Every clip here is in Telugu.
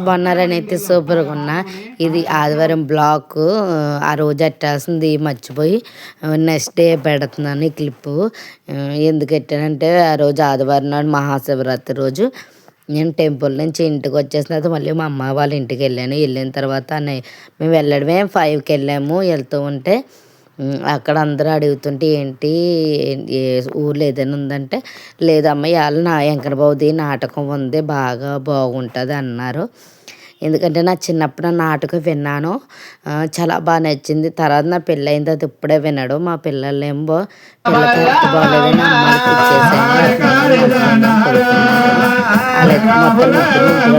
బాగున్నారని అయితే సూపర్గా ఉన్నా. ఇది ఆదివారం బ్లాక్. ఆ రోజు అట్టాల్సింది మర్చిపోయి నెక్స్ట్ డే పెడుతున్నాను ఈ క్లిప్పు. ఎందుకు పెట్టానంటే ఆ రోజు ఆదివారం నాడు మహాశివరాత్రి రోజు నేను టెంపుల్ నుంచి ఇంటికి వచ్చేసిన తర్వాత మళ్ళీ మా అమ్మ వాళ్ళ ఇంటికి వెళ్ళిన తర్వాత మేము వెళ్ళడమే 5కి వెళ్ళాము. వెళ్తూ ఉంటే అక్కడ అందరూ అడుగుతుంటే ఏంటి ఊర్లో ఏదైనా ఉందంటే లేదమ్మా ఇవాళ నా వెంకటబాబుది నాటకం ఉంది బాగా బాగుంటుంది అన్నారు. ఎందుకంటే నా చిన్నప్పుడు నా నాటకం విన్నాను, చాలా బాగా నచ్చింది. తర్వాత నా పెళ్ళి అయిన తర్వాత ఇప్పుడే వినడు. మా పిల్లలేమో పిల్ల కరెక్ట్ బాగోలేదని అమ్మాయికి ఇచ్చేసాను. అలా మొత్తం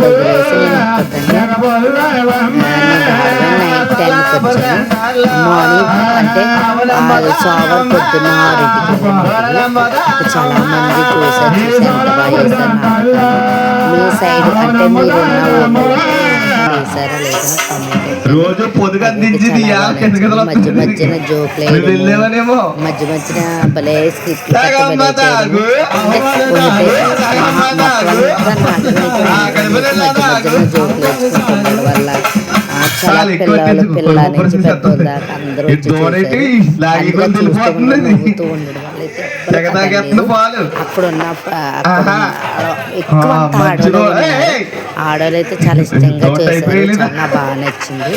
వదిలేసి నేను నైట్ టైంకి వచ్చాను. మార్నింగ్ అంటే సోమవారం పొద్దున్న 6కి చాలా మంది చూసారు ఎంత బాగా చేశారు. మీ సైడ్ అంటే మీరున్న వేసారా లేదా రోజు పొద్దుగా మధ్య మధ్యన జోక్లు మధ్య మధ్యన భలే స్క్రిప్ట్లు జోక్లు వేసుకుంటున్నాడు వల్ల చాలా పిల్లలు పిల్ల నుంచి పెద్దోళ్ళ దాకా అందరూ చూస్తూ ఉండడం వల్ల అక్కడున్న ఎక్కువ ఆడవాళ్ళు అయితే చాలా ఇష్టంగా చేశారు. చాలా బాగా నచ్చింది.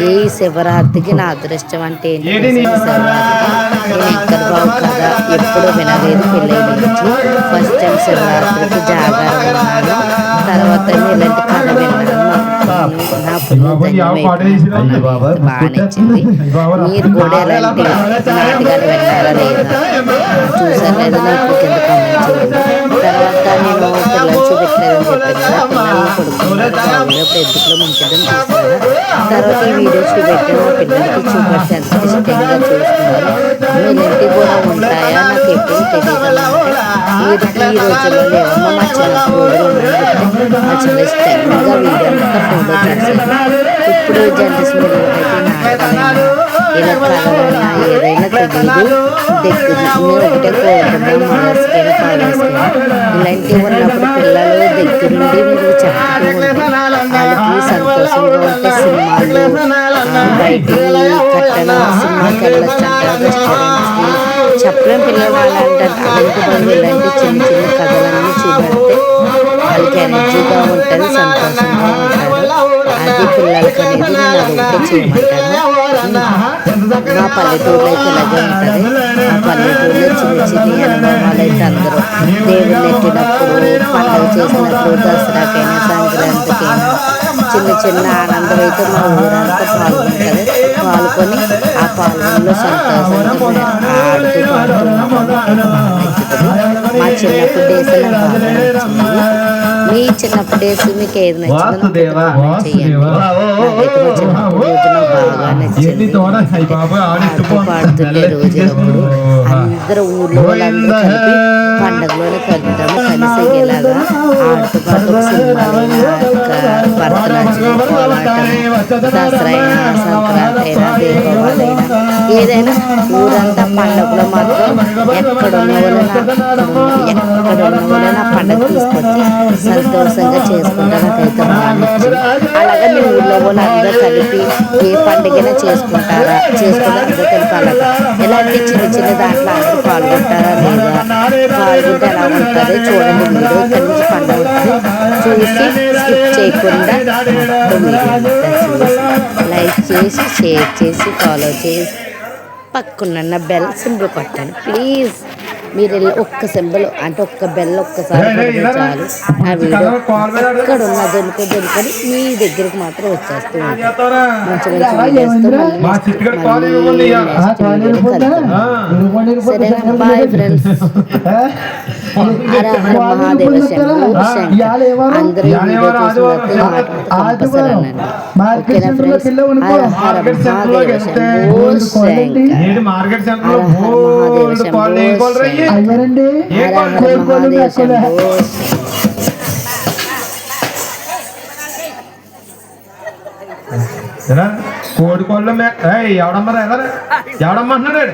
ఈ శివరాత్రికి నా అదృష్టం అంటే ఏంటి, శివరాత్రికి నేను వెంకటబాబు కథ ఎప్పుడు వినలేదు పెళ్ళి నుంచి. ఫస్ట్ టైం శివరాత్రికి జాగారం విన్నాను. తర్వాత ఇలాంటి కథ విన్నాను. నా బాగా నచ్చింది. మీరు కూడా ఎలాంటి నాటకాలు విన్నారా లేదా చూసారు లేదా నాకు కింద కామెంట్ చేయండి. తర్వాత నేను పిల్లలు చూపెట్టలేదని చెప్పాను కదా, పిల్లలు కొడుకున్నారు బాగున్నప్పుడు ఎందుకులో ముంచడం చూసాను. తర్వాత ఈ వీడియో చూపెట్టాను. మా పిల్లలకి చూపెడితే ఎంత ఇష్టంగా చూస్తున్నారు. మీలాంటివి కూడా ఉంటాయా నాకు ఎప్పుడు తెలియదు. ఈ రోజుల్లో లేవమ్మా మా చిన్నప్పుడు రోజులు మా చిన్న ఇష్టంగా వీడియో అంతా ఫోటో తీసాను. ఇప్పుడు జనరేషన్ అయితే నాటకాలైనా ఇలా కథలైనా ఏదైనా తెలియదు. దగ్గర మేము ఒకటే కోరుకున్నాం మదర్స్కైనా ఫాదర్స్కైనా ఇలాంటివి ఉన్నప్పుడు పిల్లలు దగ్గరుండి మీరు చెప్తూ ఉంటే వాళ్ళకి సంతోషంగా ఉంటే సినిమాలు బయటికి కట్టడం సినిమాకి వెళ్ళొచ్చు అంటారు, రెస్టారెంట్స్కి చెప్పలేం. పిల్లలు అలా అంటారు. అలాంటి వాళ్ళు ఇలాంటి చిన్న చిన్న కథలన్నీ చూపెడితే వాళ్ళకి ఎనర్జీగా ఉంటుంది, సంతోషంగా ఉంటారు. అది పిల్లలకి అనేది నేను అదొకటే చేయమంటాను. మా పల్లెటూరులో అయితే ఇలాగే ఉంటుంది. ఆ పల్లెటూరులో చిన్న చిన్న అనుభవాలు అయితే అందరూ దేవుళ్ళు ఎట్టినప్పుడు పండుగ చేసినప్పుడు దసరాకైనా సంక్రాంతికైనా చిన్న చిన్న ఆనందం అయితే మా ఊరంతా పాల్గొంటుంది. పాల్గొని ఆ పాల్గొనలో సంతోషంగా ఆడుతూ పాడుతూ నచ్చుతుంది. మా చిన్నప్పుడు డేస్ నాకు బాగా నచ్చింది. మీ చిన్నప్పుడు డేస్ మీకు ఏది నచ్చిందో చేయండి. నాకైతే మా చిన్నప్పుడు రోజు నాకు బాగా నచ్చింది. ఆడుతూ పాడుతుండే రోజులప్పుడు అందరూ ఊర్లో వాళ్ళందరూ కలిపి పండుగలోనే కలుద్దాము, కలిసి ఇలాగా ఆడుతూ పాడుతూ సినిమాలైనా భరతనాట్యం, కోలాటం, దసరా అయినా సంక్రాంతి అయినా దీపావళి అయినా ఏదైనా ఊరంతా పండుగలో మాత్రం ఎక్కడున్న వాళ్ళని ఆ పండుగ తీసుకొచ్చి సంతోషంగా చేసుకుంటా. నాకైతే బాగా నచ్చింది. అలాగే మీ ఊళ్ళో వాళ్ళు అందరూ కలిపి ఏ పండుగైనా చేసుకుంటారా, చేసుకుంటే అందరూ కలిపి అలాగా ఎలాంటి చిన్న చిన్న దాంట్లో అందరూ పాల్గొంటారా లేదా, పాల్గొంటే ఎలా ఉంటుంది చూడండి. వీడియో ఇక్కడి నుంచి పండుగ ఉంటుంది చూసి స్కిప్ చేయకుండా వీడియో చూసి లైక్ చేసి షేర్ చేసి ఫాలో చేసి పక్కన బెల్ సింబల్ కొట్టండి ప్లీజ్. మీరు వెళ్ళి ఒక్క సింబల్ అంటే ఒక్క బెల్ ఒక్కసారి కొడితే చాలు ఆ వీడియో ఎక్కడ ఉన్న దొరుకుని మీ దగ్గరికి మాత్రం వచ్చేస్తూ ఉంటారు. మంచి మంచి వీడియోస్తో సరే బాయ్ ఫ్రెండ్స్. హర హర మహాదేవ శంభో శంకర్. అందరూ వీడియో చూసిన కంపల్సరీ అనండి. ఓకేనా ఫ్రెండ్స్. హర హర మహాదేవ శంభో శంకర్. హర హర మహాదేవ శంభో శంకర్. కోడికోళ్ళ ఎవడమ్మరా ఎవడమ్మంటున్నాడు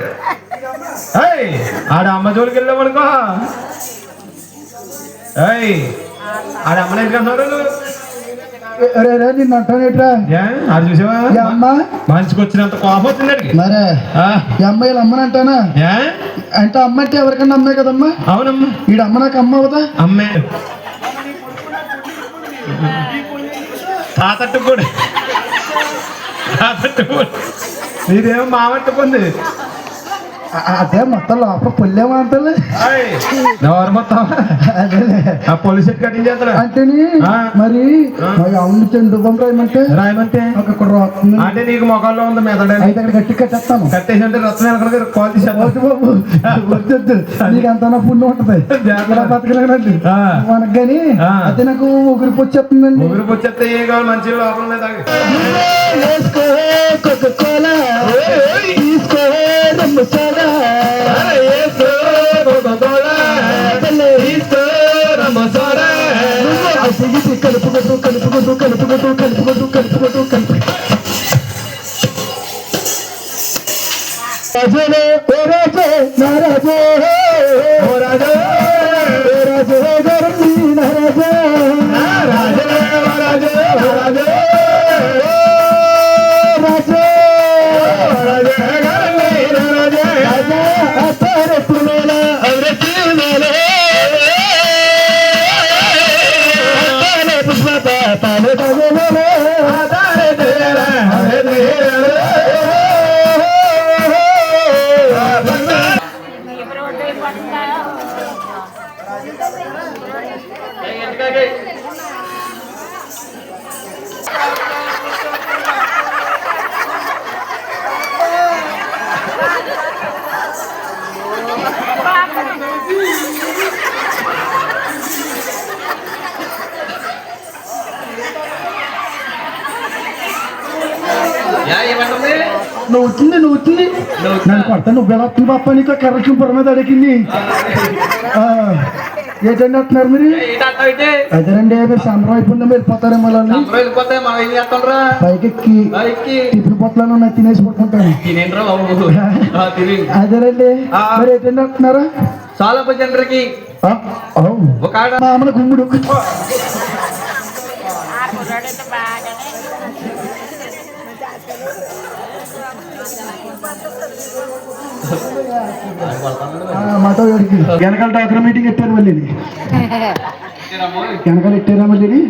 ఆడ అమ్మ జోలికి వెళ్ళామనుకో ఆడ అమ్మని ఎందుకంటున్నారు నిన్ను అంటానేట్రా అది చూసావా అమ్మ మనిషికి వచ్చినంత కోపం వచ్చింది మరే ఈ అమ్మాయిలు అమ్మనంటానా అంటే అమ్మ అంటే ఎవరికన్నా అమ్మే కదమ్మా అవునమ్మా ఈడ అమ్మ నాకు అమ్మ అవుతా అమ్మే తాతట్టు కూడా నీదేమో మామట్టుకుంది అదే మొత్తం లోపల పొల్లేమో అంటలే ఎవరు మొత్తం ఆ పోలీస్ కటింగ్ చేస్తారా అంటేని మరి అవును చెండు బొమ్మ రాయమంటే రాయమంటే అంటే నీకు మొక్కల్లో ఉంది మెదడు అయితే అక్కడ గట్టి కట్టేస్తాను కట్టేసి అంటే రత్నం వెనక కాల్ తీసేది బాబు వద్దు నీకు అంత పుణ్యం ఉంటది బతకలేనండి మనకు కానీ అయితే నాకు ఊపిరి వచ్చేస్తుందండి ఊపిరి వచ్చేస్తే ఏ కావాలి మంచి లోపల కలుపుకొట్టు కలుపుకొట్టు కలుపుకొట్టు కలుపుకొట్టు కలుపుకొట్టు కలుపు రాజే ఓ రాజే నా రాజే ఓ రాజే ఓ రాజే గర్వి నా రాజే రాజే ఓ రాజే ఓ రాజే రాజే రాజే గర్వి నా రాజే రాజే అతరే పునేల అవరే తినేల అతరే పుష్పత తానే తానే అతరే తినేల అవరే తినేల నువ్వు వచ్చింది నన్ను కొడతా నువ్వు ఎలా వస్తుంది బాప్ప నీకు కర్రకి పొర మీద అడిగింది ఏంటండి అంటున్నారు మీరు అదేనండి మీరు సంబరం అయిపోయిందా వెళ్ళిపోతారేమో పైకెక్కి టిఫిన్ పొట్లను ఉన్నాయి తినేసి పడుకుంటాను అదేనండి మరి ఏంటండి అంటున్నారా చాలా జనరికి మామల గుమ్ముడు మాట వెనకాల డాక్టర్ మీటింగ్ పెట్టారు మళ్ళీ వెనకాల పెట్టారా మళ్ళీ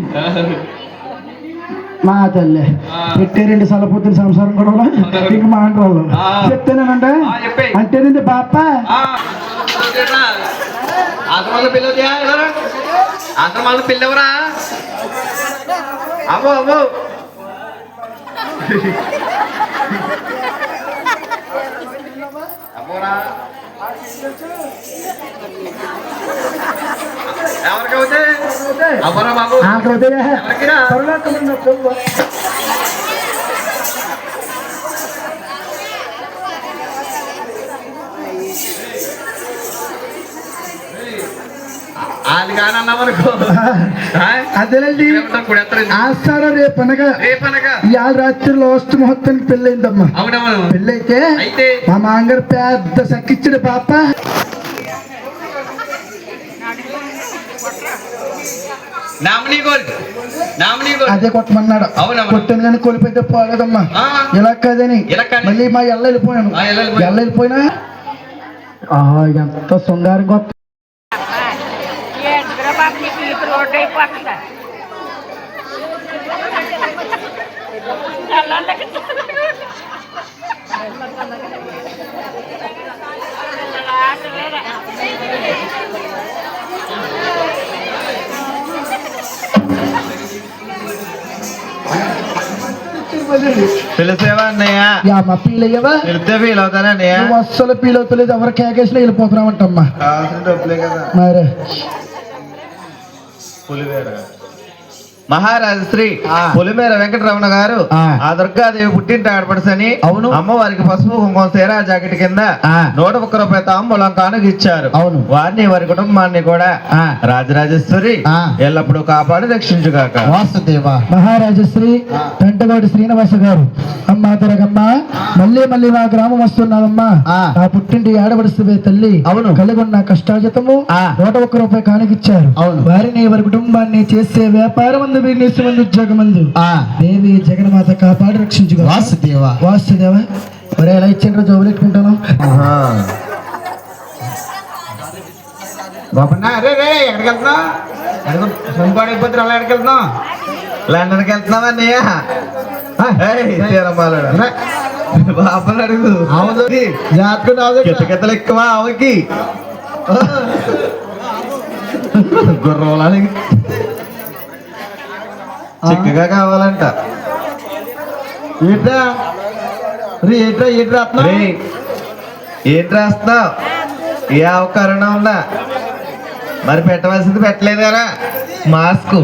మా తల్లే పెట్టారండి సలపొద్దున సంసారం కూడా ఇంక మా అంటే వాళ్ళు చెప్తానంటే అంటేనండి బాప్ప ఆశ్రమాల పిల్లవరా అమ్మో అమ్మో అమ్మోరా ఎవరికవుతే అమ్మరా బాబు ఎవరికిరా అది కానన్నామనుకో అదేనండి ఆస్తారా రేపనగా ఇవాళ రాత్రి లాస్ట్ ముహూర్తానికి పెళ్ళయిందమ్మా పెళ్ళైతే మా మాంగారు పెద్ద సక్కిచ్చాడు పాప అదే కొట్టమన్నాడు కొట్టాను కానీ కొలిపోతే పోలేదమ్మా ఇలా కాదని మళ్ళీ మా ఎల్ల వెళ్ళిపోయాను ఎల్ల వెళ్ళిపోయినా ఎంత శృంగారం గొప్ప తెలిసేవా అన్నయ్య ఫీల్ అయ్యావా తెలిస్తే ఫీల్ అవుతానా అన్నయ్య నువ్వు అస్సలు ఫీల్ అవుతలేదు ఎవరు కేకేసినా వెళ్ళిపోతున్నామంటమ్మా డబ్బులే కదా మరి మహారాజశ్రీ పులిమేర వెంకటరమణ గారు ఆ దుర్గాదేవి పుట్టింటి ఆడపడుసని అవును అమ్మవారికి పసుపు కుంకుమ సేరా జాకెట్ కింద 101 రూపాయల తాంబూలం కానుక ఇచ్చారు అవును వారిని వారి కుటుంబాన్ని కూడా రాజరాజేశ్వరి ఎల్లప్పుడూ కాపాడి రక్షించుగాక వాసుదేవ మహారాజశ్రీ పెంటగోడి శ్రీనివాస గారు అమ్మా తిరగమ్మ మళ్ళీ మా గ్రామం వస్తున్నామమ్మా ఆ పుట్టింటి ఆడపడుస్తుంది తల్లి అవును కలిగి ఉన్న కష్టాజతము 101 రూపాయల కానుక ఇచ్చారు అవును వారిని వారి కుటుంబం కుటుంబాన్ని చేసే వ్యాపారం అందు బిజినెస్ మందు ఉద్యోగం అందు దేవి జగన్మాత కాపాడి రక్షించుకో. వాసుదేవా వాసుదేవా ఒరే ఎలా ఇచ్చిండ్రో జోబులు ఎట్టుకుంటాను. ఎక్కడికి వెళ్తున్నావు? సొంపాడు అయిపోతే అలా ఎక్కడికి వెళ్తున్నావు? లండన్కి వెళ్తున్నావా అన్నయ్య? బాపలు అడుగు. కితకితలు ఎక్కువ ఆవుకి గుర్రోలానికి చిక్కగా కావాలంట. ఏంట్రా ఏంట్రా ఏంట్రా ఏంటి రాస్తున్నావు? ఏ అవకారణ ఉందా? మరి పెట్టవలసింది పెట్టలేదు కదా మాస్క్.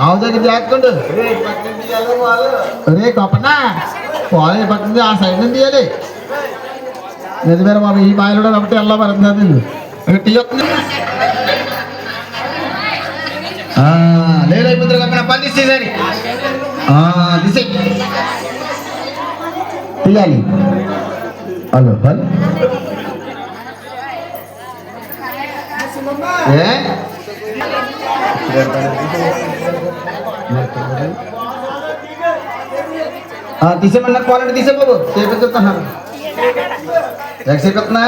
ఆవు దగ్గర జాగ్రత్త. రే కొప్పనా పోలే పక్కన ఆ సైడ్ నుంచి తీయాలి. నిజమేరా బాబు, ఈ బాయిలో ఒకటి వెళ్ళా పడుతుంది. లేదైపోతుంది కదా పని తీసేది తీయాలి. హలో హలో తీసేమన్నా క్వాలిటీ తీసే బాబు. చేపిస్తున్నాను ఎక్సెప్తున్నా.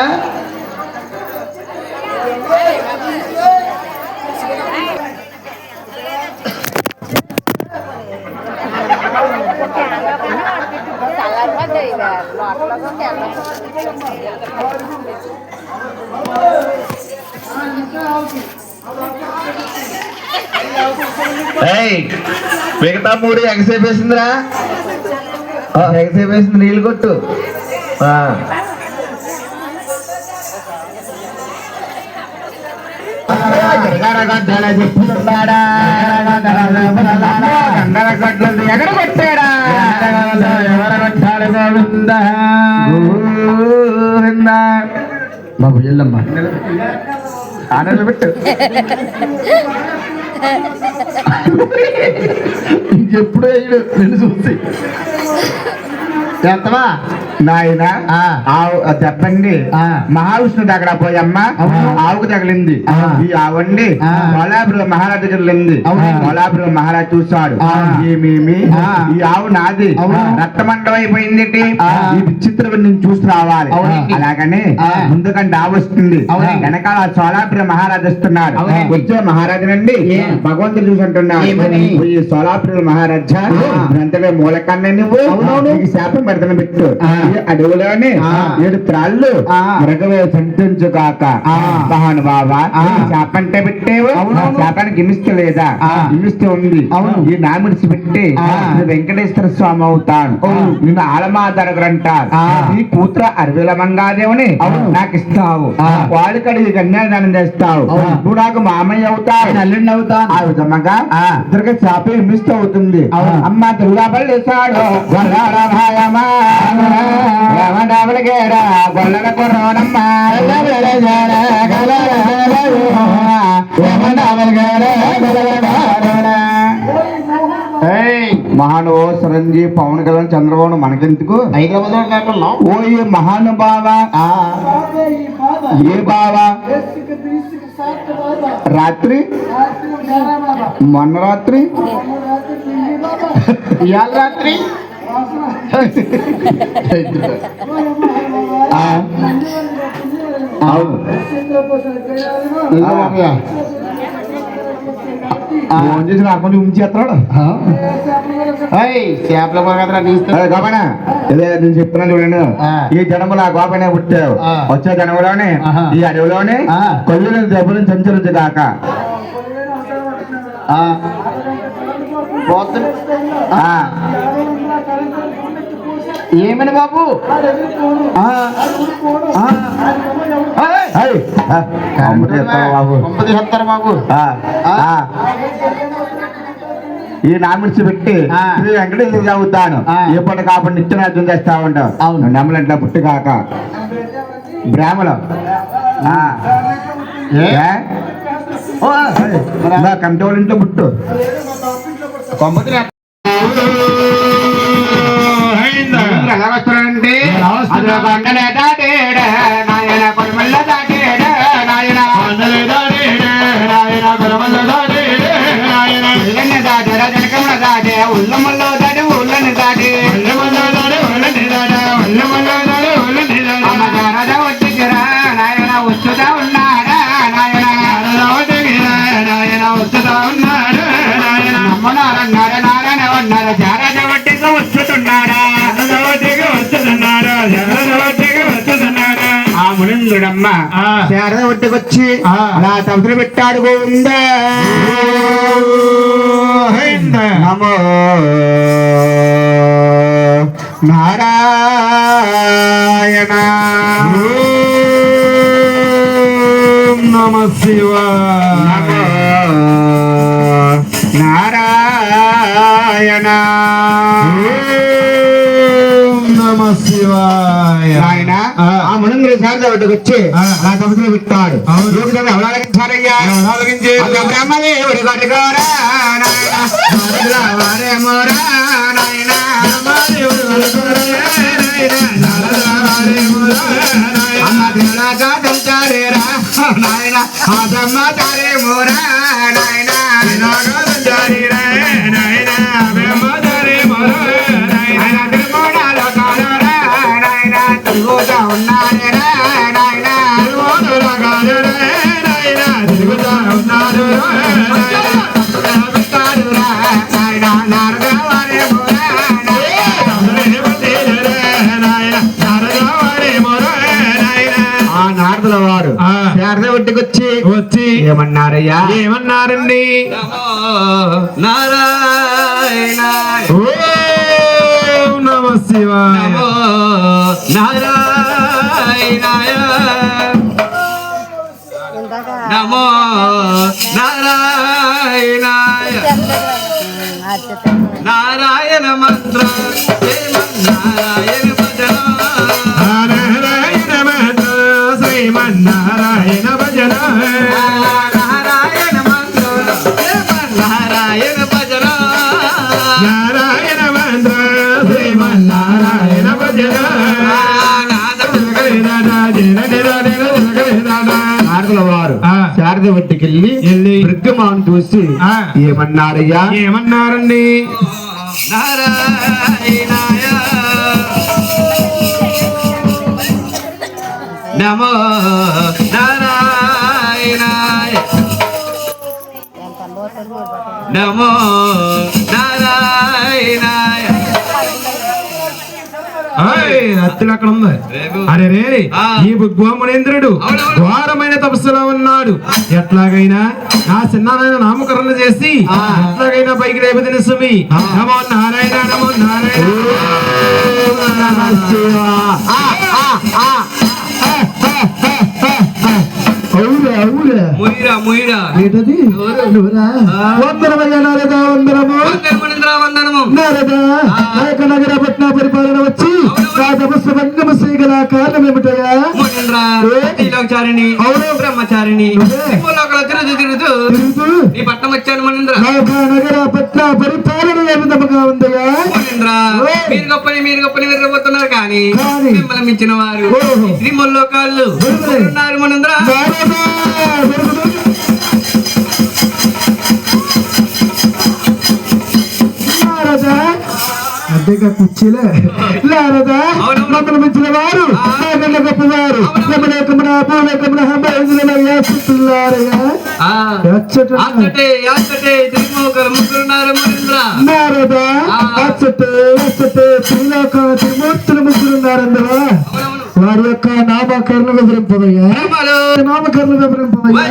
మిగతా మూడు ఎగసేపు వేసిందిరా. ఎగసేపు వేసింది నీళ్ళు కొట్టు. ఎగరగొట్టాడా బాబు ఎల్లమ్మా ఆడలు పెట్టు. ఇంకెప్పుడు అయ్యాడు నిన్ను చూసి చేస్తావా నాయన? చెప్పండి. మహావిష్ణు దగ్గర పోయమ్మ ఆవుకు తగిలింది. ఈ ఆవండి కోలాపురం మహారాజు దగ్గరలింది. కోలాపురం మహారాజు చూశాడు. ఏమేమి ఈ ఆవు నాది, రక్తమండం అయిపోయింది. ఈ విచిత్రం నేను చూసి రావాలి. అలాగనే ముందుకంటే ఆవు వస్తుంది, వెనకాల సోలాపురం మహారాజు వస్తున్నాడు. వచ్చే మహారాజు నుండి భగవంతుడు చూసి అంటున్నాడు, ఈ సోలాపురం మహారాజా గ్రంథమే మూలకన్నా నువ్వు శాపం పెడతాను పెట్టు. అడవులోనే 7 త్రాళ్ళు మృగవే సంతించుగాక. మహాను బాబా శాపంటే పెట్టేవు, శాపానికి ఇమిస్తూ లేదా? ఇమిస్తూ ఉంది. ఈ నామిడిసి పెట్టి వెంకటేశ్వర స్వామి అవుతాను, నిన్ను ఆలమాదరగరంటారు. నీ కూతురు అరవిల మంగాదేవుని నాకు ఇస్తావు, వాడి కడిగి కన్యాదానం చేస్తావు, నువ్వు నాకు మామయ్య అవుతావు, నల్లుండి అవుతాను. ఆ విధంగా ఇద్దరికి శాపం ఇమిస్తూ అవుతుంది. అమ్మ దుర్గాబల్ వేశాడు గొల్లల కొరోనమ్మ మహానుభావ చిరంజీవి పవన్ కళ్యాణ్ చంద్రబాబు మనకెందుకు? హైదరాబాద్ ఓ ఈ మహానుభావ ఏ బావా రాత్రి మొన్న రాత్రి ఇవాళ రాత్రి కొంచెం ఉంచేస్తాడు. నేను చెప్తున్నాను చూడండి, ఈ జనములు ఆ గోపనే పుట్టావు. వచ్చే జనములోనే ఈ అడవిలోనే కొల్లు దెబ్బలు సంచరించు కాక. ఏమని బాబు? బాబు ఈ నామిడిచి పెట్టి శ్రీ వెంకటేశ్వర చదువుతాను. ఎప్పటి కాబట్టి నిత్యనాథం చేస్తా ఉంటావు. నమ్మలంట పుట్టి కాక బ్రాహ్మణ కమిటీ వాళ్ళ ఇంట్లో పుట్టు. ఎలా వస్తున్నాడంటే అది ఒక అండలే దాటేడ నాయన కొడమల్ల దాటేడ నాయన ఉల్లన్ని దాటేడ జనకమ్మ దాటే ఉల్లమ్మల్లో దాటి ఉల్లని దాటి రాజా వచ్చిరా నాయన వచ్చుతా ఉన్నాడా నాయన వచ్చుతా ఉన్నాడు నమ్మనారన్నారా నారాయణ అన్నారా జారాజా వట్టిగా వచ్చుతున్నాడా ఆ మునిందుడమ్మ శారద ఒట్టుకొచ్చి అలా తమసులు పెట్టాడు గోవిందా నమో నారాయణ నమ శివాయ నారాయణ నమ శివాయ ఆయన ఆ మునంగుడి శారద ఒడ్డుకు వచ్చి అలా తమసులు పెట్టాడు అవలాగించారయ్యా బ్రహ్మదేవుడి గట్టుకోరా వారేమోరా నాయన అమ్మగారేరా నాయన అమ్మగారేమోరా నాయన తిరుగుతా ఉన్నారా నాయన తిరుగుతా ఉన్నారు ఆ నారదుల వారు శారద ఒడ్డుకొచ్చి వచ్చి ఏమన్నారయ్యా ఏమన్నారండి నారాయణ ఓం నమ శివాయ నారాయణాయ నమో నారాయణాయ నారాయణ మంత్ర నారాయణ భజన నారాయణ మంత్ర శ్రీమన్నారాయణ భజన నారాయణ మంత్ర నారాయణ భజన నారాయణ మంత్ర శ్రీమన్నారాయణ భజన నారదుల వారు శారద ఒడ్డుకెళ్ళి వృద్ధమాను చూసి ఏమన్నారయ్యా ఏమన్నారండి నారాయణాయ నమో నారాయణాయ నమో నారాయణాయ అత్తులు అక్కడ ఉంది అరే రే ఈ భుగ్వమునేంద్రుడు ఘోరమైన తపస్సులో ఉన్నాడు ఎట్లాగైనా నా చిన్నారాయణ నామకరణ చేసి ఎట్లాగైనా పైకి రేపదిన సుమి నమో నారాయణ నమో నారాయణ ముయిరా ముయిరా ఏంటది వందనమయ్యా నారదా వందనము వందనము నాయక నగర పట్న పరిపాలన వచ్చి నా తపస్సు భంగము చేయగల కారణం ఏమిటయా చారిణి బ్రహ్మచారిణి తిరుగుతూ ఈ పట్నం వచ్చాను మనింద్ర నగర పట్న పరిపాలన ఏ విధముగా ఉందయా మీరు గొప్పని విరగబోతున్నారు కానీ మిమ్మల్ని మించిన వారు శ్రీమల్లో కాళ్ళు ఉన్నారు మనింద్ర అంతేగా కుర్చీలే లారదా మమ్మల్ని మించిన వారు నాకన్నా గొప్పవారు నారదా త్రిమూర్తులు ముగ్గురున్నారందరా వారి యొక్క నామకరణ వివరింపదయ్యా నామకరణ వివరింపదయ్యా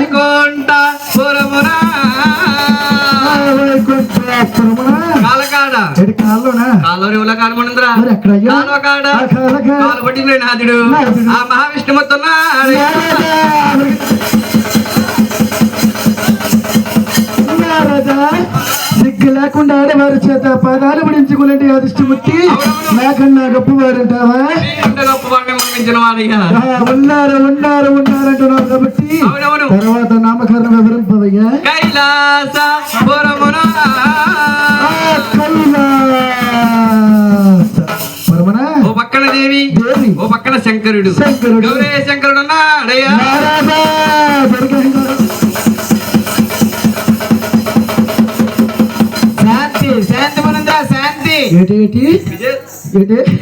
మహావిష్ణు మొత్తం సిగ్గు లేకుండా ఆడవారి చేత పాదాలు పడించుకునేటి అదిష్టముక్తి నాకన్నా గొప్పవారంటావా ఉన్నారంటున్నావు కాబట్టి తర్వాత నామకరణ వివరింపదయ్యా కైలాస శంకరుడు గౌరీ శంకరుడు అన్నాడయ్యా. శాంతి శాంతి మనంద్ర శాంతి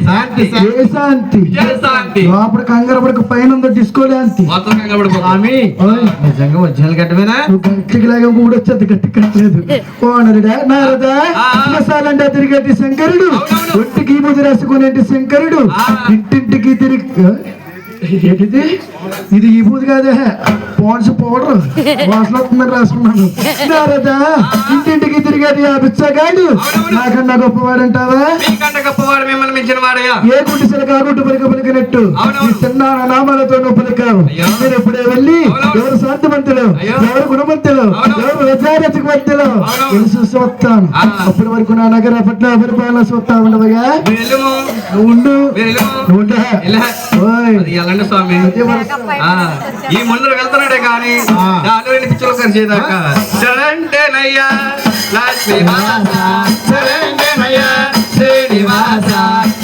శాంతి శాంతి శాంతి లోపల కంగారపడక పైన ఉందో డిస్కో శాంతి మొత్తం కంగారు స్వామి నిజంగా ఒరిజినల్ గట్టమేనా గట్టికి లాగా కూడా వచ్చేది గట్టి కట్టలేదు పోనరుడా నారదా మసాలంటే తిరిగేటి శంకరుడు ఒంటికి ముది రాసుకునేటి శంకరుడు ఇంటింటికి తిరిగి ఏంటిది ఇది ఈ బూది కాదే పోన్స్ పౌడర్ వాసన వస్తుందని రాసుకున్నాను నారదా ఇంటింటికి తిరిగేది ఆ బిచ్చగాడు నాకన్నా గొప్పవాడంటావా మీకంటే గొప్పవాడు మిమ్మల్ని మించిన వాడయ్యా. ఏ గుడ్డి సిలక ఆ గుడ్డు పలిక పలికినట్టు ఈ చిన్న నామాలతో నువ్వు పలికావు నేను ఇప్పుడే వెళ్ళి ఎవరు శాంతివంతులు ఎవరు గుణవంతులు ఎవరు రజారచకవంతులు నేను చూసి వస్తాను. అప్పటి వరకు నా నగర పట్ల పరిపాలన చూస్తా ఉండవగా నువ్వు ఉండు నువ్వు ఉండా. ఓయ్ ఎలాంటి స్వామి ఈ ముందు వెళ్తున్నాడే కానీ పిచ్చులు కలిసేదాకా చరంటేనయ్యా లక్ష్మీవాస చరంటేనయ్యా శ్రీనివాస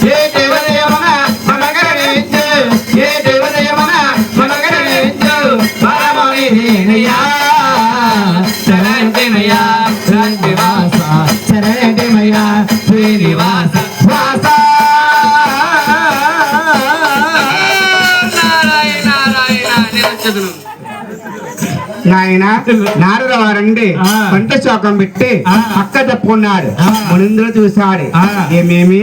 ఏ దేవదేవన మనగరించు ఏ దేవదేవన మనగరించు పరమణినయ్యా చరంటేనయ్యా లక్ష్మీవాస చరంటేనయ్యా శ్రీనివాస వాస నాయన నారద వారండి పంట చౌకం పెట్టి పక్క తప్పుకున్నాడు మునిందులు చూశాడు ఏమేమి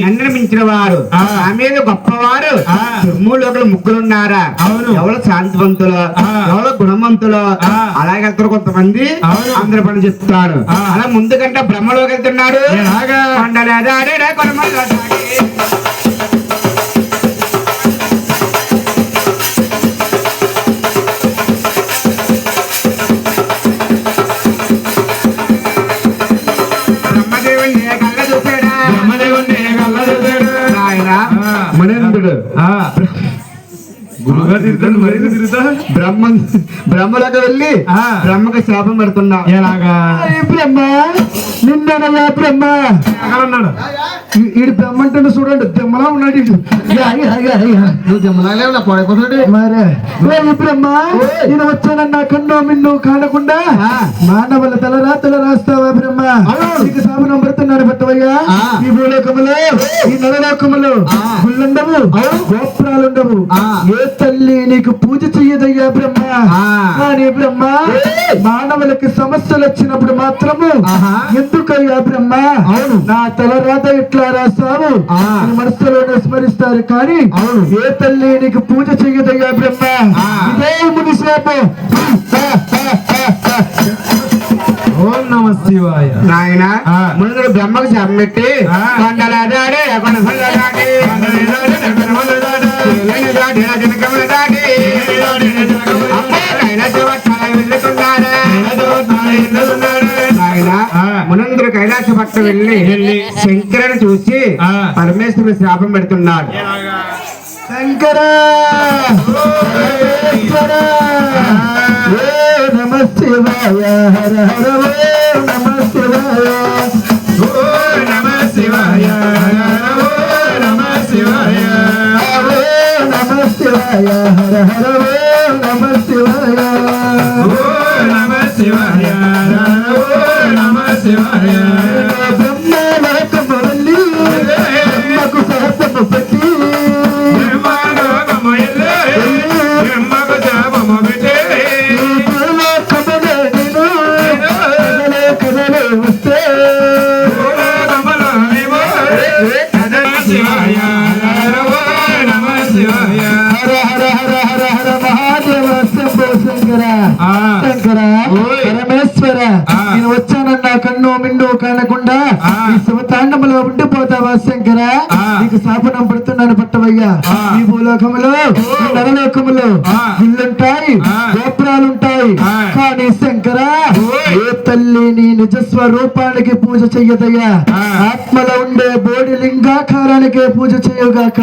నన్ను మించిన వారు ఆమె గొప్పవారు తుర్ములోకి ముగ్గురున్నారా ఎవరు శాంతివంతులు ఎవరు గుణవంతులు అలాగే వెళ్తారు కొంతమంది అందరి పని చెప్తారు అలా ముందు కంటే బ్రహ్మలోకి వెళ్తున్నాడు బ్రహ్మలోకి వెళ్ళి బ్రహ్మకి శాపం పెడుతున్నా ఎలాగా బ్రహ్మ నిన్ననయ్యా బ్రహ్మ ఉన్నాడు ఈడు బ్రహ్మ అంటే చూడండి దెమ్మలా ఉన్నాడు ఇటు నువ్వు దెమ్మలాగా పడిపోతాడు మరే బ్రహ్మ నేను వచ్చానన్నా కన్నో మిన్ను కానకుండా మానవుల తలరాతలు రాస్తావా బ్రహ్మ నీకు శాపనం పెడుతున్నాను పట్టవయ్యా ఈ భూలోకములో ఈ నరలోకములో గుళ్ళుండవు గోపురాలుండవు ఏ తల్లి నీకు పూజ చెయ్యదయ్యా బ్రహ్మ కానీ బ్రహ్మ మానవులకి సమస్యలు వచ్చినప్పుడు మాత్రము ఎందుకయ్యా బ్రహ్మ నా తలరాత ఇట్లా రాస్తావు మనసులోనే స్మరిస్తారు కానీ ఏ తల్లి నీకు పూజ చెయ్యదయ్యా బ్రహ్మ ఇదే ముని శాపం ఓం నమ శివాయ నాయన ముందు బ్రహ్మకు శాపం పెట్టి కొండలాడే మునందరు కైలాస పట్ట వెళ్ళి శంకరుని చూసి పరమేశ్వరుడు శాపం పెడుతున్నాడు. శంకర నమ శివాయ హర హర నమ శివాయ నమ శివాయ నమ శివాయ నమ శివాయ హర హర నమ శివాయ నమ శివాయ నమ శివాయ బ్రహ్మలోకమల్లి బ్రహ్మకు సహస్రము పెట్టి బ్రహ్మకు శాపము పెట్టి కదలే వస్తే శివాయ నమ శివాయ హర హర హర హర హర మహాదేవ శంభో శంకర శంకర పరమేశ్వర నేను వచ్చానన్నా కన్ను మిండు కానకుండా ఈ శివతాండములో ఉండిపోతావా శంకర నీకు శాపనం పడుతున్నాను పట్టవయ్యా ఈ భూలోకములో ఈ నరలోకములో ఇల్లుంటాయి గోపురాలుంటాయి కానీ శంకర ఏ తల్లి నీ నిజస్వరూపానికి పూజ చెయ్యదయ్యా ఆత్మలో ఉండే బోడి లింగాకారానికే పూజ చేయగాక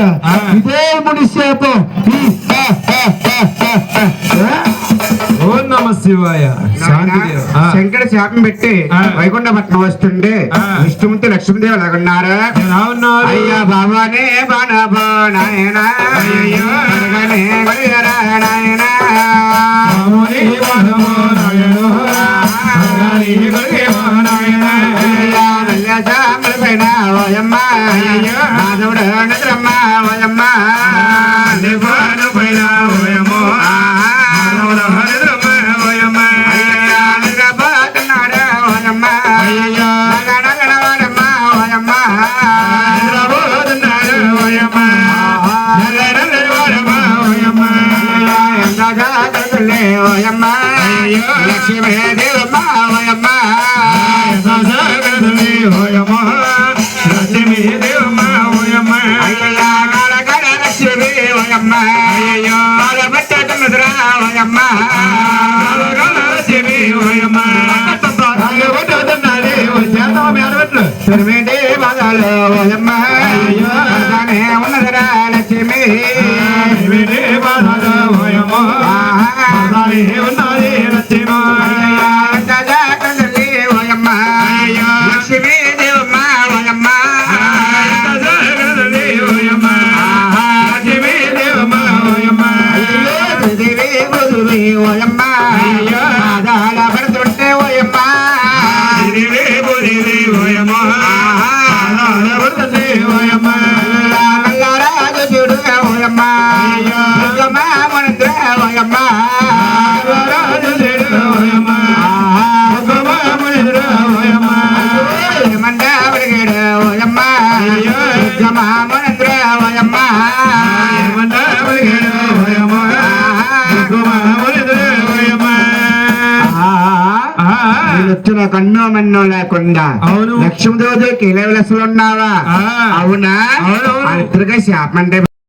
ఇదే ముని శాపం ఓం నమ నమ శివాయ శాంతి దేవ. శంకర శాపం పెట్టి వైకుంఠ పట్నం వస్తుండే విష్ణుమూర్తి లక్ష్మీదేవి లాగున్నారు. ఎలా ఉన్నారు? అయ్యా బాబానే బాణబో నాయన అయ్యో నాయన రాముని వనమో నాయనో, హరి గురుదేవో నాయన. పైన ఓయమ్మ మాధవుడు నిద్రమ్మ ఓయమ్మ నివాను పైన ఓయమో, మాధవుడు హరిద్రమ్మ ఓయమ్మ. నిద్రపోతున్నాడు ఓయమ్మ అయ్యయ్యో నగనగనవాడమ్మ ఓయమ్మ నిద్రపోతున్నాడు ఓయమ్మ, నల్లనల్లవాడమ్మ ఓయమ్మ. ఎంతలే ఓయమ్మ లక్ష్మీ దేవమ్మ ఓయమ్మ సగరదలే ఓయమో, లక్ష్మీ దేవమ్మ ఓయమ్మ. లక్ష్మీ ఓయమ్మ అయ్యయ్యో పెట్టరా ఓయమ్మ లక్ష్మీ ఓయమ్మ. అల్లగొట్టుతున్నాడే ఓ చేద్దాం మేడబెట్లు. తిరుమేంటి బాధాలు ఓయమ్మ తానే ఉన్నదిరా లక్ష్మి ఏమిటి బాధలు ఓయమో, బాధలే ఉన్నది లక్ష్మీ. ఓయమ్మ లక్ష్మీ దేవమ్మ ఓయమ్మ సగరదలే ఓయమ్మ, లక్ష్మీ దేవమ్మ ఓయమ్మ. దేవి బుధువి ఓయమ్మ ఆదాల పడుతుంటే ఓయమ్మ ఇదివే బుదివే ఓయమో, ఆధారపడుతుంది ఓయమ్మ. నల్లరాజు చూడు ఓయమ్మ దుర్గమ్మ మనుద్ర ఓయమ్మ రాజు లేడు ఓయమ్మ, భగవ మునిద్ర ఓయమ్మ. మండవడిగడు ఓయమ్మ దుర్గమ్మ మనుద్ర ఓయమ్మ ఏమన్నా ఒలిగేడు ఓయమ్మ, భగవ మునిద్ర ఓయమ్మ. వచ్చిన కన్ను మన్ను లేకుండా అవును. లక్ష్మీదేవికి లేవలసలు ఉన్నావా? ఆ. అవునా? అవును. ఇద్దరుగా శాపం అంటే